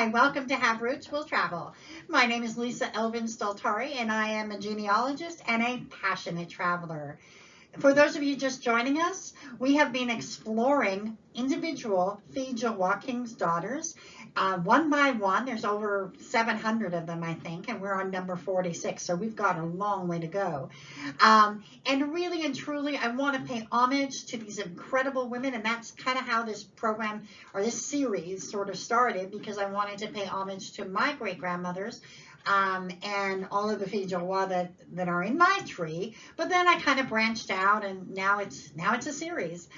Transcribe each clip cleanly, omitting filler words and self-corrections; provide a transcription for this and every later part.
Hi, welcome to Have Roots Will Travel. My name is Lisa Elvin Staltari, and I am a genealogist and a passionate traveler. For those of you just joining us, we have been exploring individual Filles du Roi King's daughters, one by one. There's over 700 of them, I think, and we're on number 46, so we've got a long way to go. And really and truly, I want to pay homage to these incredible women, and that's kind of how this program or this series sort of started, because I wanted to pay homage to my great-grandmothers, and all of the Filles du Roi that are in my tree. But then I kind of branched out, and now it's a series.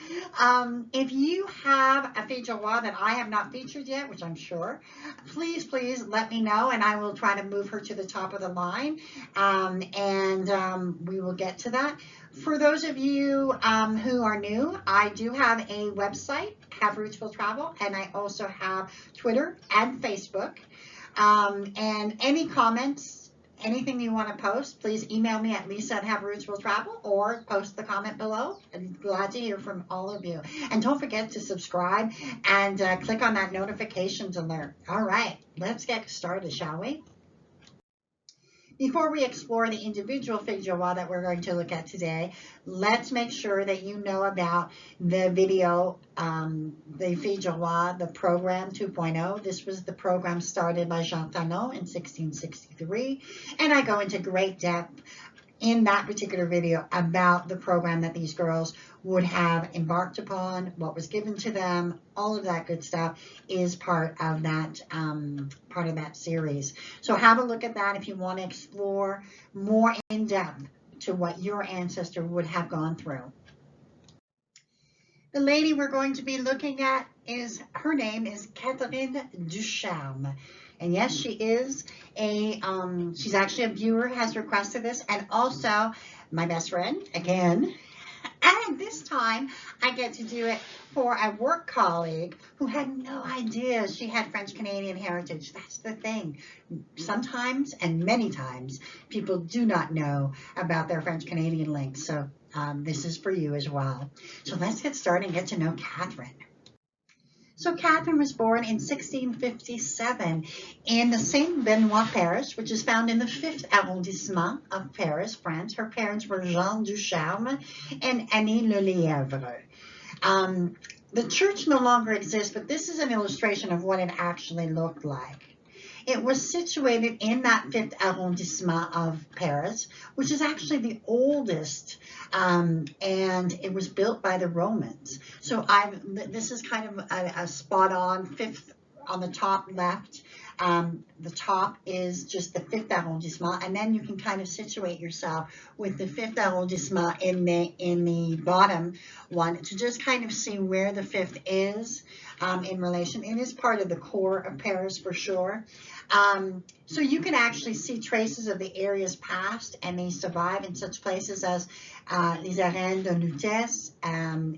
If you have a Filles du Roi that I have not featured yet, which I'm sure, please let me know, and I will try to move her to the top of the line, and we will get to that. For those of you who are new, I do have a website, Have Roots Will Travel, and I also have Twitter and Facebook. And any comments, anything you want to post, please email me at lisa@haverootswilltravel or post the comment below. I'm glad to hear from all of you. And don't forget to subscribe and click on that notifications alert. All right, let's get started, shall we? Before we explore the individual Filles du Roi that we're going to look at today, let's make sure that you know about the video, the Filles du Roi, the program 2.0. This was the program started by Jean Talon in 1663, and I go into great depth in that particular video about the program that these girls would have embarked upon, what was given to them. All of that good stuff is part of that series. So have a look at that if you want to explore more in depth to what your ancestor would have gone through. The lady we're going to be looking at her name is Catherine Ducharme. And yes, she is she's actually a viewer, has requested this, and also my best friend, again. And this time, I get to do it for a work colleague who had no idea she had French-Canadian heritage. That's the thing. Sometimes, and many times, people do not know about their French-Canadian links. So this is for you as well. So let's get started and get to know Catherine. So Catherine was born in 1657 in the Saint-Benoît parish, which is found in the 5th arrondissement of Paris, France. Her parents were Jean Ducharme and Annie Lelièvre. The church no longer exists, but this is an illustration of what it actually looked like. It was situated in that 5th arrondissement of Paris, which is actually the oldest, and it was built by the Romans. So this is kind of a spot on, 5th on the top left. The top is just the 5th arrondissement, and then you can kind of situate yourself with the 5th arrondissement in the bottom one to just kind of see where the 5th is in relation. It is part of the core of Paris for sure. So you can actually see traces of the areas past, and they survive in such places as les Arènes de Lutèce,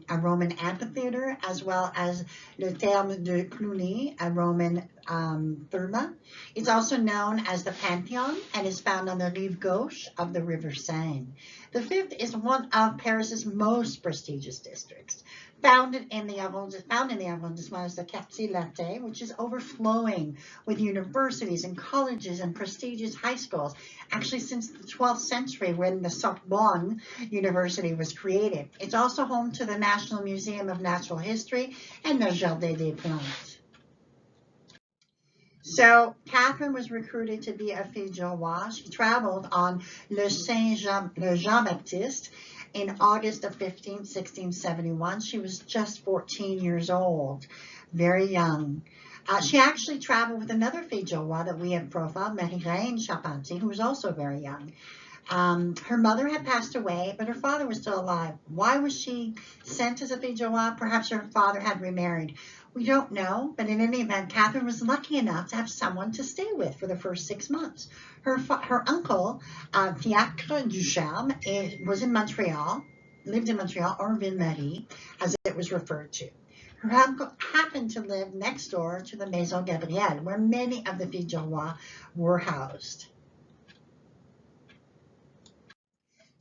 a Roman amphitheater, as well as le Therme de Cluny, a Roman therma. It's also known as the Pantheon and is found on the rive gauche of the River Seine. The 5th is one of Paris's most prestigious districts. Found in the arrondissement is the Quartier Latin, which is overflowing with universities and colleges and prestigious high schools, actually since the 12th century when the Sorbonne University was created. It's also home to the National Museum of Natural History and the Jardin des Plantes. So Catherine was recruited to be a Filles du Roi. She traveled on le Jean-Baptiste in August of 1671. She was just 14 years old, very young. She actually traveled with another Filles du Roi that we have profiled, Marie-Reine Charpentier, who was also very young. Her mother had passed away, but her father was still alive. Why was she sent as a Filles du Roi? Perhaps her father had remarried. We don't know, but in any event, Catherine was lucky enough to have someone to stay with for the first 6 months. Her uncle, Catherine Ducharme, was in Montreal, lived in Montreal, or Ville-Marie, as it was referred to. Her uncle happened to live next door to the Maison Gabriel, where many of the Filles du Roi were housed.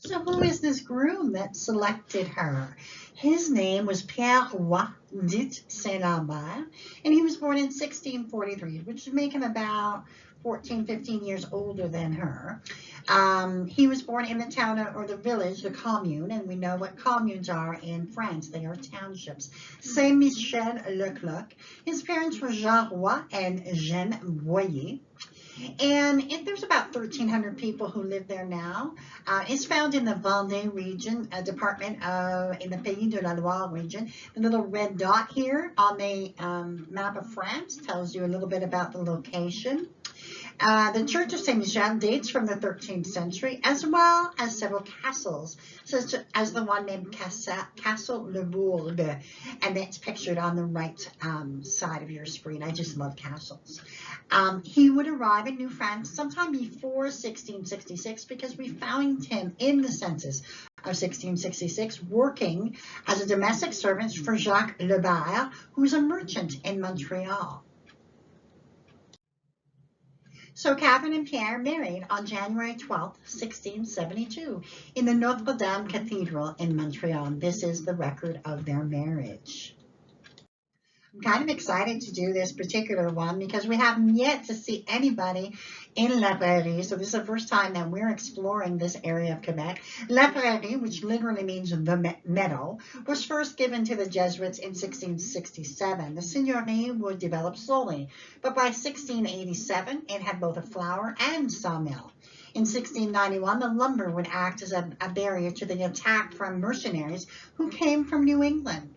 So who is this groom that selected her? His name was Pierre Roy dit Saint-Lambert, and he was born in 1643, which would make him about 14, 15 years older than her. He was born in the town or the village, the commune, and we know what communes are in France. They are townships. Saint-Michel-le-Cloc. His parents were Jean Roy and Jeanne Boyer. And there's about 1,300 people who live there now. It's found in the Vendée region, a department in the Pays de la Loire region. The little red dot here on the map of France tells you a little bit about the location. The Church of Saint Michel dates from the 13th century, as well as several castles, such as the one named Castle Le Bourg, and that's pictured on the right side of your screen. I just love castles. He would arrive in New France sometime before 1666 because we found him in the census of 1666 working as a domestic servant for Jacques Lebert, who was a merchant in Montreal. So Catherine and Pierre married on January 12th, 1672 in the Notre Dame Cathedral in Montreal. This is the record of their marriage. I'm kind of excited to do this particular one because we haven't yet to see anybody in La Prairie. So this is the first time that we're exploring this area of Quebec. La Prairie, which literally means the meadow, was first given to the Jesuits in 1667. The seigneury would develop slowly, but by 1687, it had both a flour and sawmill. In 1691, the lumber would act as a barrier to the attack from mercenaries who came from New England.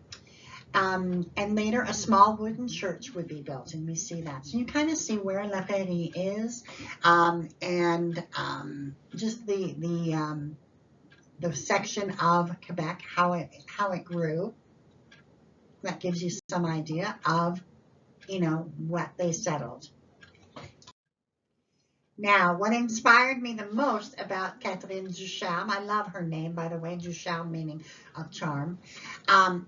And later a small wooden church would be built, and we see that. So you kind of see where La Prairie is, and just the section of Quebec, how it grew. That gives you some idea of, what they settled. Now, what inspired me the most about Catherine Ducharme, I love her name, by the way, Ducharme meaning of charm,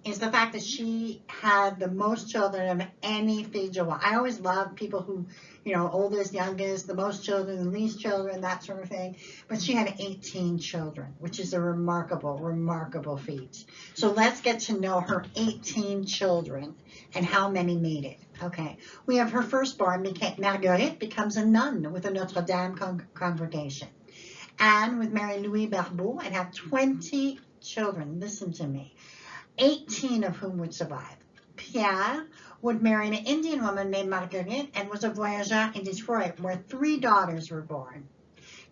is the fact that she had the most children of any fille de roi. I always love people who, oldest, youngest, the most children, the least children, that sort of thing. But she had 18 children, which is a remarkable, remarkable feat. So let's get to know her 18 children and how many made it. Okay, we have her firstborn, Marguerite, becomes a nun with the Notre Dame congregation. Anne with Mary Louis Barbeau and have 20 children. Listen to me. 18 of whom would survive. Pierre would marry an Indian woman named Marguerite and was a voyageur in Detroit, where 3 daughters were born.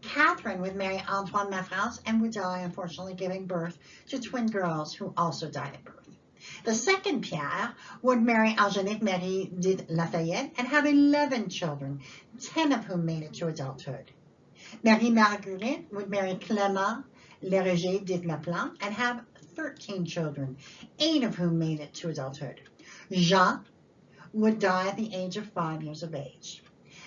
Catherine would marry Antoine Lafrance and would die, unfortunately, giving birth to twin girls who also died at birth. The second Pierre would marry Angélique Marie de Lafayette and have 11 children, 10 of whom made it to adulthood. Marie Marguerite would marry Clément Léreger de Laplante and have 13 children, 8 of whom made it to adulthood. Jean would die at the age of 5 years of age.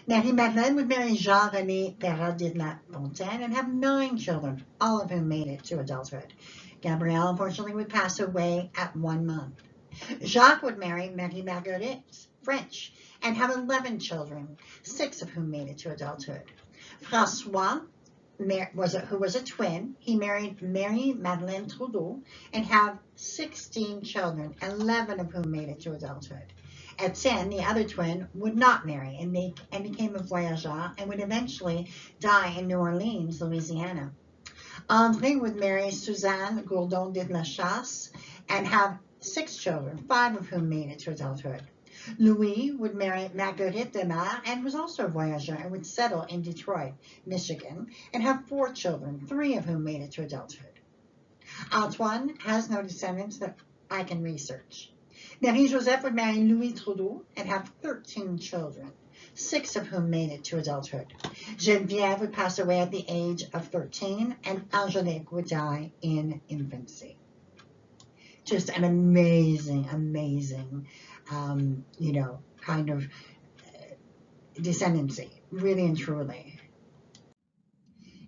Marie-Madeleine would marry Jean-René Perrat de la Fontaine and have 9 children, all of whom made it to adulthood. Gabriel, unfortunately, would pass away at 1 month. Jacques would marry Marie Marguerite, French, and have 11 children, 6 of whom made it to adulthood. François, who was a twin, he married Mary Madeleine Trudeau and have 16 children, 11 of whom made it to adulthood. Etienne, the other twin, would not marry and became a voyageur and would eventually die in New Orleans, Louisiana. André would marry Suzanne Gourdon de la Chasse and have 6 children, 5 of whom made it to adulthood. Louis would marry Marguerite de Mar and was also a voyageur and would settle in Detroit, Michigan, and have 4 children, 3 of whom made it to adulthood. Antoine has no descendants that I can research. Marie-Joseph would marry Louis Trudeau and have 13 children, 6 of whom made it to adulthood. Geneviève would pass away at the age of 13, and Angélique would die in infancy. Just an amazing, amazing, kind of descendancy, really and truly.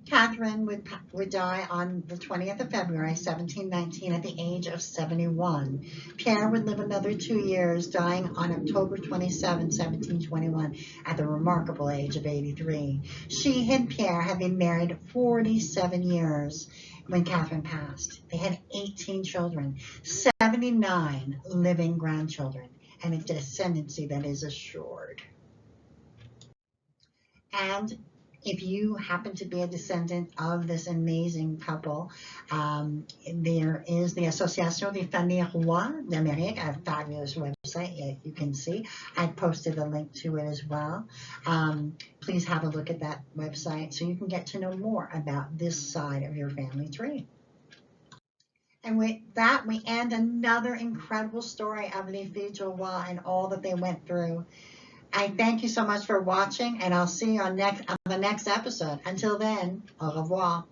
Catherine would die on the 20th of February, 1719, at the age of 71. Pierre would live another 2 years, dying on October 27, 1721, at the remarkable age of 83. She and Pierre had been married 47 years, when Catherine passed. They had 18 children, 79 living grandchildren, and a descendancy that is assured. And if you happen to be a descendant of this amazing couple, there is the Association des Familles Rois d'Amérique, a fabulous website, you can see. I posted a link to it as well. Please have a look at that website so you can get to know more about this side of your family tree. And with that, we end another incredible story of Les Filles du Roi and all that they went through. I thank you so much for watching, and I'll see you on the next episode. Until then, au revoir.